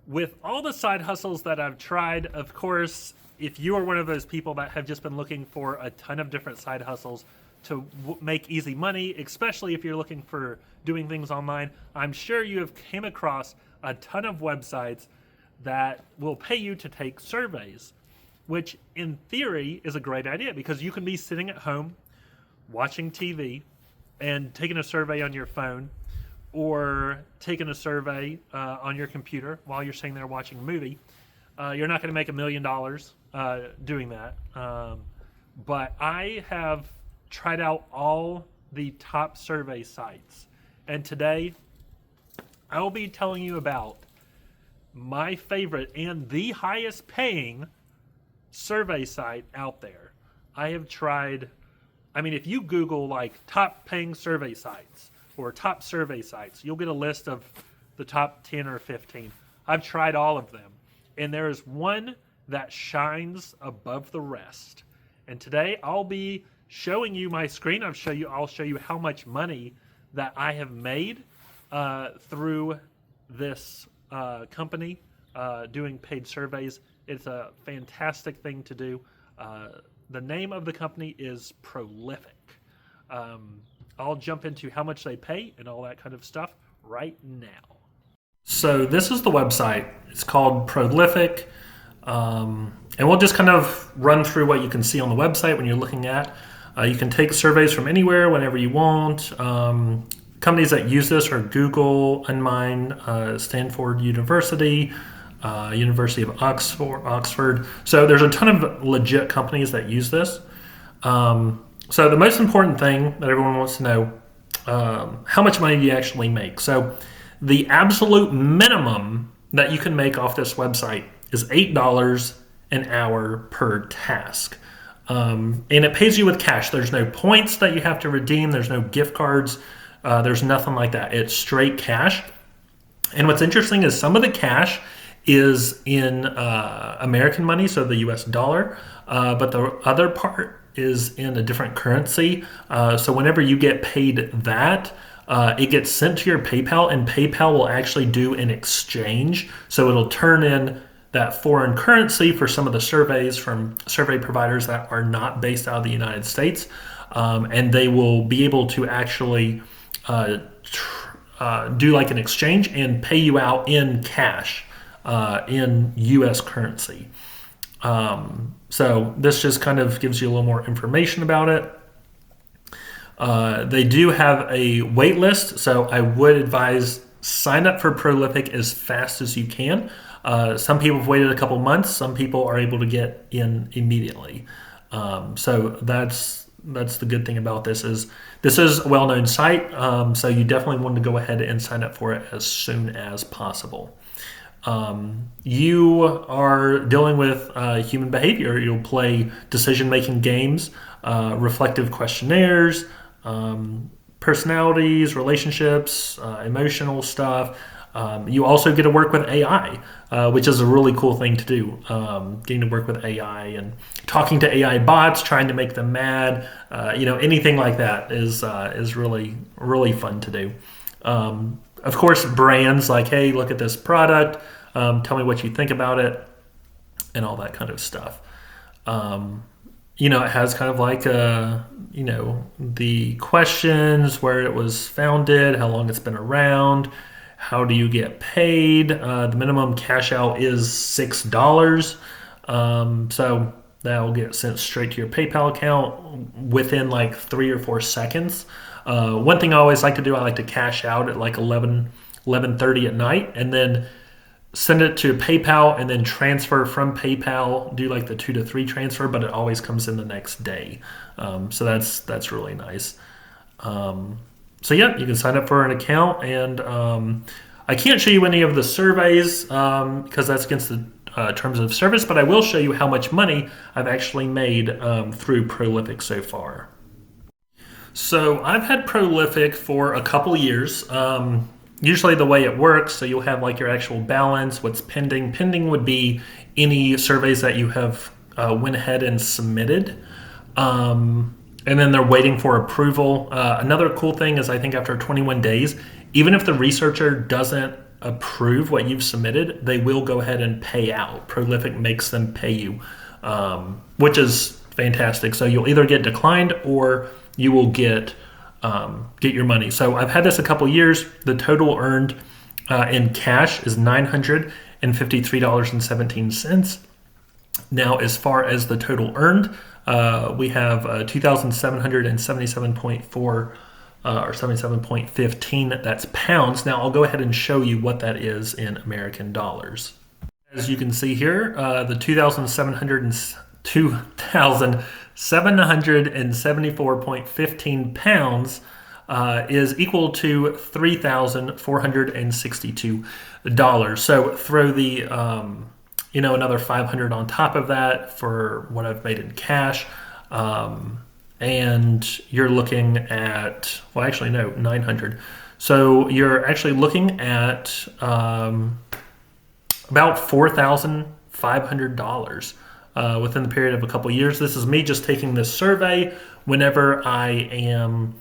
with all the side hustles that I've tried, of course, if you are one of those people that have just been looking for a ton of different side hustles to make easy money, especially if you're looking for doing things online, I'm sure you have came across a ton of websites that will pay you to take surveys, which in theory is a great idea because you can be sitting at home watching TV and taking a survey on your phone or taking a survey on your computer while you're sitting there watching a movie. You're not going to make $1 million doing that. But I have tried out all the top survey sites. And today, I will be telling you about my favorite and the highest paying survey site out there. I have tried, if you Google like top paying survey sites or top survey sites, you'll get a list of the top 10 or 15. I've tried all of them. And there is one that shines above the rest. And today I'll be showing you my screen. I'll show you how much money that I have made through this company doing paid surveys. It's a fantastic thing to do. The name of the company is Prolific. I'll jump into how much they pay and all that kind of stuff right now. So this is the website. It's called Prolific. And we'll just kind of run through what you can see on the website when you're looking at. You can take surveys from anywhere, whenever you want. Companies that use this are Google, Unmind, Stanford University, University of Oxford. So there's a ton of legit companies that use this. So the most important thing that everyone wants to know, how much money do you actually make? So the absolute minimum that you can make off this website is $8 an hour per task. And it pays you with cash. There's no points that you have to redeem. There's no gift cards. There's nothing like that. It's straight cash. And what's interesting is some of the cash is in American money, so the US dollar, but the other part is in a different currency. So whenever you get paid that, it gets sent to your PayPal, and PayPal will actually do an exchange. So it'll turn in that foreign currency for some of the surveys from survey providers that are not based out of the United States. And they will be able to actually do like an exchange and pay you out in cash in US currency. So this just kind of gives you a little more information about it. They do have a wait list, so I would advise sign up for Prolific as fast as you can. Some people have waited a couple months. Some people are able to get in immediately. So that's the good thing about this is a well-known site. So you definitely want to go ahead and sign up for it as soon as possible. You are dealing with human behavior. You'll play decision-making games, reflective questionnaires, personalities, relationships, emotional stuff. You also get to work with AI, which is a really cool thing to do. Getting to work with AI and talking to AI bots, trying to make them mad, anything like that is really, really fun to do. Of course, brands like, hey, look at this product, tell me what you think about it, and all that kind of stuff. It has kind of like, the questions, where it was founded, how long it's been around, how do you get paid? The minimum cash out is $6. So that will get sent straight to your PayPal account within like 3 or 4 seconds. One thing I always like to do, I like to cash out at like 11:30 at night, and then send it to PayPal, and then transfer from PayPal, do like the 2 to 3 transfer, but it always comes in the next day. So that's really nice. So yeah, you can sign up for an account, and I can't show you any of the surveys because that's against the terms of service, but I will show you how much money I've actually made through Prolific so far. So I've had Prolific for a couple years. Usually the way it works, so you'll have like your actual balance, what's pending. Pending would be any surveys that you have went ahead and submitted. And then they're waiting for approval. Another cool thing is I think after 21 days, even if the researcher doesn't approve what you've submitted, they will go ahead and pay out. Prolific makes them pay you, which is fantastic. So you'll either get declined or you will get your money. So I've had this a couple years. The total earned in cash is $953.17. Now, as far as the total earned, we have 2,777.4 or 77.15. That's pounds. Now, I'll go ahead and show you what that is in American dollars. As you can see here, the 2,774.15 pounds is equal to $3,462. So throw the another 500 on top of that for what I've made in cash, and you're looking at 900. So you're actually looking at about $4,500 within the period of a couple years. This is me just taking this survey whenever I am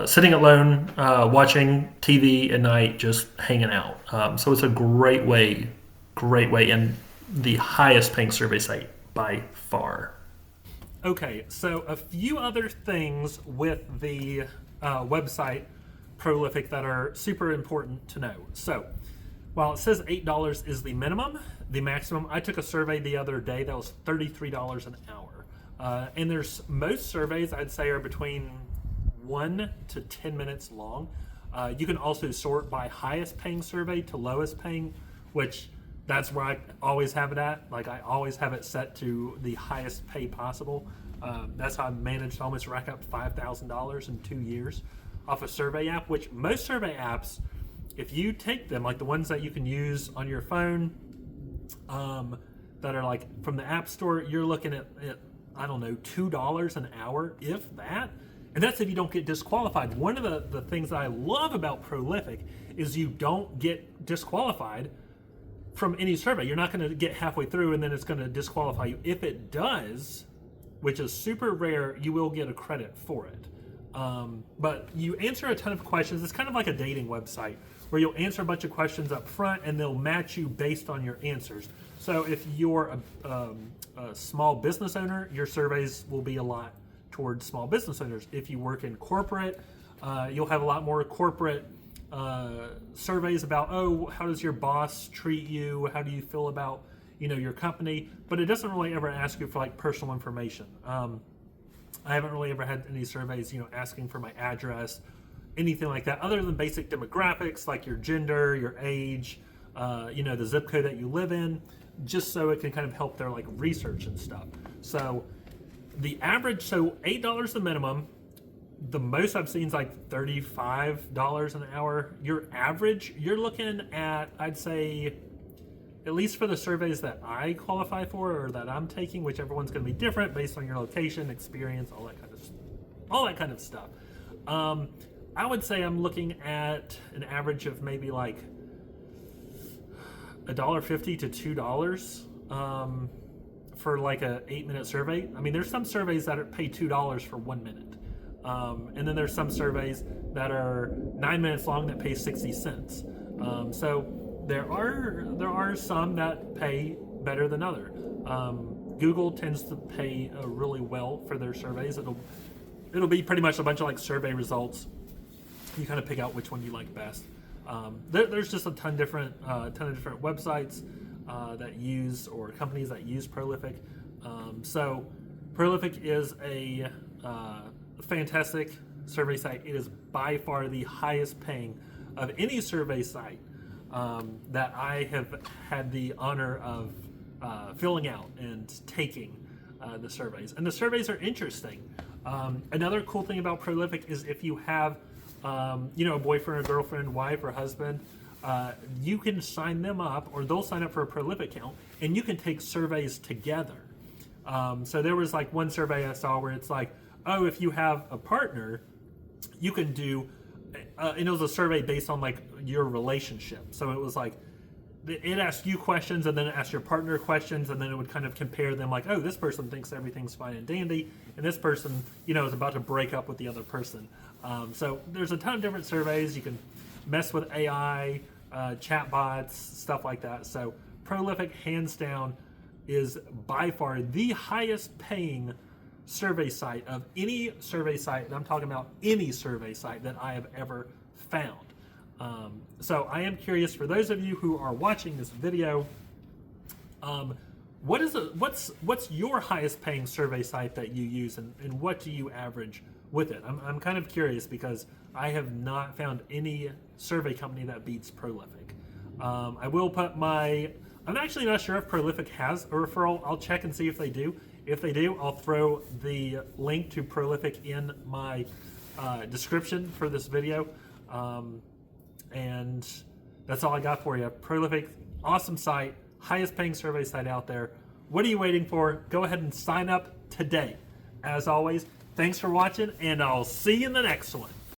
sitting alone, watching TV at night, just hanging out. So it's a great way, and the highest paying survey site by far. Okay, so a few other things with the website Prolific that are super important to know. So while it says $8 is the minimum, the maximum, I took a survey the other day that was $33 an hour. And there's most surveys I'd say are between 1 to 10 minutes long. You can also sort by highest paying survey to lowest paying, which that's where I always have it at. Like, I always have it set to the highest pay possible. That's how I managed to almost rack up $5,000 in 2 years off a survey app, which most survey apps, if you take them, like the ones that you can use on your phone, that are like from the App Store, you're looking at I don't know, $2 an hour, if that. And that's if you don't get disqualified. One of the things that I love about Prolific is you don't get disqualified from any survey. You're not going to get halfway through and then it's going to disqualify you. If it does, which is super rare, you will get a credit for it. But you answer a ton of questions. It's kind of like a dating website where you'll answer a bunch of questions up front and they'll match you based on your answers. So if you're a small business owner, your surveys will be a lot towards small business owners. If you work in corporate, you'll have a lot more corporate surveys about, oh, how does your boss treat you? How do you feel about, your company? But it doesn't really ever ask you for like personal information. I haven't really ever had any surveys, asking for my address, anything like that, other than basic demographics like your gender, your age, the zip code that you live in, just so it can kind of help their like research and stuff. So the average, so $8 the minimum. The most I've seen is like $35 an hour. Your average, you're looking at, I'd say, at least for the surveys that I qualify for or that I'm taking, whichever one's going to be different based on your location, experience, all that kind of stuff. I would say I'm looking at an average of maybe like $1.50 to $2 for like a 8-minute survey. I mean, there's some surveys that pay $2 for 1 minute. And then there's some surveys that are 9 minutes long that pay 60 cents. So there are some that pay better than other. Google tends to pay really well for their surveys. It'll be pretty much a bunch of like survey results. You kind of pick out which one you like best. There's just a ton of different websites that use, or companies that use Prolific. So Prolific is a fantastic survey site. It is by far the highest paying of any survey site that I have had the honor of filling out and taking the surveys. And the surveys are interesting. Another cool thing about Prolific is if you have a boyfriend or girlfriend, wife or husband, you can sign them up, or they'll sign up for a Prolific account, and you can take surveys together. So there was like one survey I saw where it's like, oh, if you have a partner, you can do, and it was a survey based on like your relationship. So it was like, it asked you questions and then it asked your partner questions, and then it would kind of compare them like, oh, this person thinks everything's fine and dandy, and this person, is about to break up with the other person. So there's a ton of different surveys. You can mess with AI. chat bots, stuff like that. So Prolific, hands down, is by far the highest paying survey site of any survey site, and I'm talking about any survey site that I have ever found. So I am curious, for those of you who are watching this video, what's your highest paying survey site that you use, and what do you average with it? I'm kind of curious because I have not found any survey company that beats Prolific. I will put I'm actually not sure if Prolific has a referral. I'll check and see if they do. If they do, I'll throw the link to Prolific in my description for this video. And that's all I got for you. Prolific, awesome site, highest paying survey site out there. What are you waiting for? Go ahead and sign up today. As always, thanks for watching, and I'll see you in the next one.